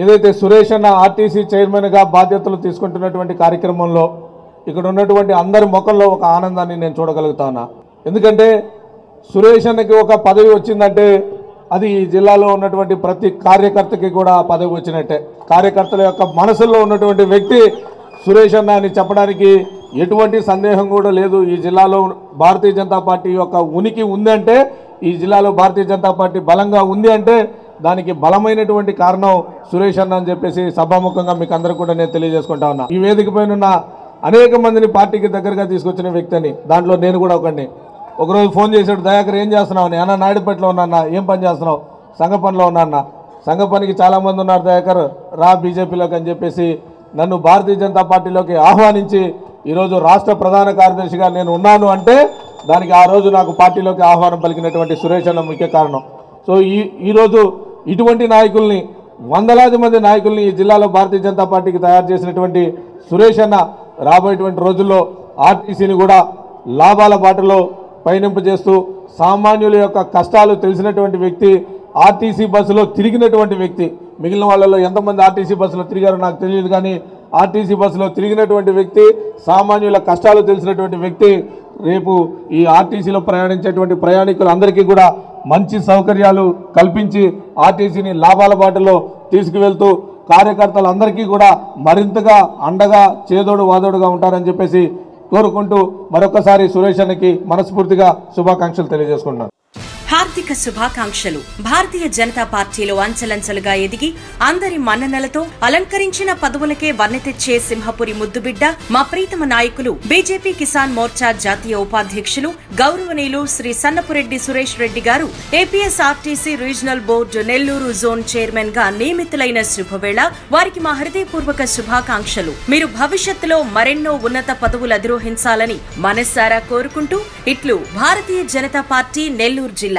ఏదైతే సురేష్ అన్న ఆర్టీసీ చైర్మన్గా బాధ్యతలు తీసుకుంటున్నటువంటి కార్యక్రమంలో ఇక్కడ ఉన్నటువంటి అందరి ముఖంలో ఒక ఆనందాన్ని నేను చూడగలుగుతాను. ఎందుకంటే సురేష్ అన్నకి ఒక పదవి వచ్చిందంటే అది ఈ జిల్లాలో ఉన్నటువంటి ప్రతి కార్యకర్తకి కూడా పదవి వచ్చినట్టే. కార్యకర్తల యొక్క మనసుల్లో ఉన్నటువంటి వ్యక్తి సురేష్ అన్న అని చెప్పడానికి ఎటువంటి సందేహం కూడా లేదు. ఈ జిల్లాలో భారతీయ జనతా పార్టీ యొక్క ఉనికి ఉందంటే, ఈ జిల్లాలో భారతీయ జనతా పార్టీ బలంగా ఉంది అంటే దానికి బలమైనటువంటి కారణం సురేష్ అన్న అని చెప్పేసి సభాముఖంగా మీకు అందరూ కూడా నేను తెలియజేసుకుంటా ఉన్నా. ఈ వేదిక పైన అనేక మందిని పార్టీకి దగ్గరగా తీసుకొచ్చిన వ్యక్తి అని, దాంట్లో నేను కూడా ఒకడిని. ఒకరోజు ఫోన్ చేశాడు, దయాకర్ ఏం చేస్తున్నావు అని. అన్న నాయుడుపేటలో ఉన్నా. ఏం పని చేస్తున్నావు? సంఘ పనిలో ఉన్నా. సంఘ పనికి చాలామంది ఉన్నారు దయాకర్, రా బీజేపీలోకి అని చెప్పేసి నన్ను భారతీయ జనతా పార్టీలోకి ఆహ్వానించి ఈరోజు రాష్ట్ర ప్రధాన కార్యదర్శిగా నేను ఉన్నాను అంటే దానికి ఆ రోజు నాకు పార్టీలోకి ఆహ్వానం పలికినటువంటి సురేష్ అన్న ముఖ్య కారణం. సో ఈరోజు ఇటువంటి నాయకుల్ని, వందలాది మంది నాయకుల్ని ఈ జిల్లాలో భారతీయ జనతా పార్టీకి తయారు చేసినటువంటి సురేష్ అన్న రాబోయేటువంటి రోజుల్లో ఆర్టీసీని కూడా లాభాల బాటలో పయనింపజేస్తూ సామాన్యుల యొక్క కష్టాలు తెలిసినటువంటి వ్యక్తి, ఆర్టీసీ బస్సులో తిరిగినటువంటి వ్యక్తి. మిగిలిన వాళ్ళలో ఎంతమంది ఆర్టీసీ బస్సులో తిరిగారో నాకు తెలియదు, కానీ ఆర్టీసీ బస్సులో తిరిగినటువంటి వ్యక్తి, సామాన్యుల కష్టాలు తెలిసినటువంటి వ్యక్తి రేపు ఈ ఆర్టీసీలో ప్రయాణించేటువంటి ప్రయాణికులందరికీ కూడా మంచి సౌకర్యాలు కల్పించి ఆర్టీసీని లాభాల బాటలో తీసుకువెళ్తూ కార్యకర్తలందరికీ కూడా మరింతగా అండగా చేదోడు వాదోడుగా ఉంటారని చెప్పేసి కోరుకుంటూ మరొకసారి సురేష్ అన్నకి మనస్ఫూర్తిగా శుభాకాంక్షలు తెలియజేసుకుంటున్నాను. హార్దిక శుభాకాంక్షలు. భారతీయ జనతా పార్టీలో అంచెలంచెలుగా ఎదిగి అందరి మన్ననలతో అలంకరించిన పదవులకే వన్నె తెచ్చే సింహపురి ముద్దుబిడ్డ మా ప్రీతమ నాయకులు బీజేపీ కిసాన్ మోర్చా జాతీయ ఉపాధ్యక్షులు గౌరవనీయులు శ్రీ సన్నపురెడ్డి సురేష్ రెడ్డి గారు APSRTC regional board Nellore zone chairman గా నియమితులైన శుభవేళ వారికి మా హృదయపూర్వక శుభాకాంక్షలు. మీరు భవిష్యత్తులో మరెన్నో ఉన్నత పదవులు అధిరోహించాలని మనస్సారా కోరుకుంటూ ఇట్లు భారతీయ జనతా పార్టీ నెల్లూరు జిల్లా.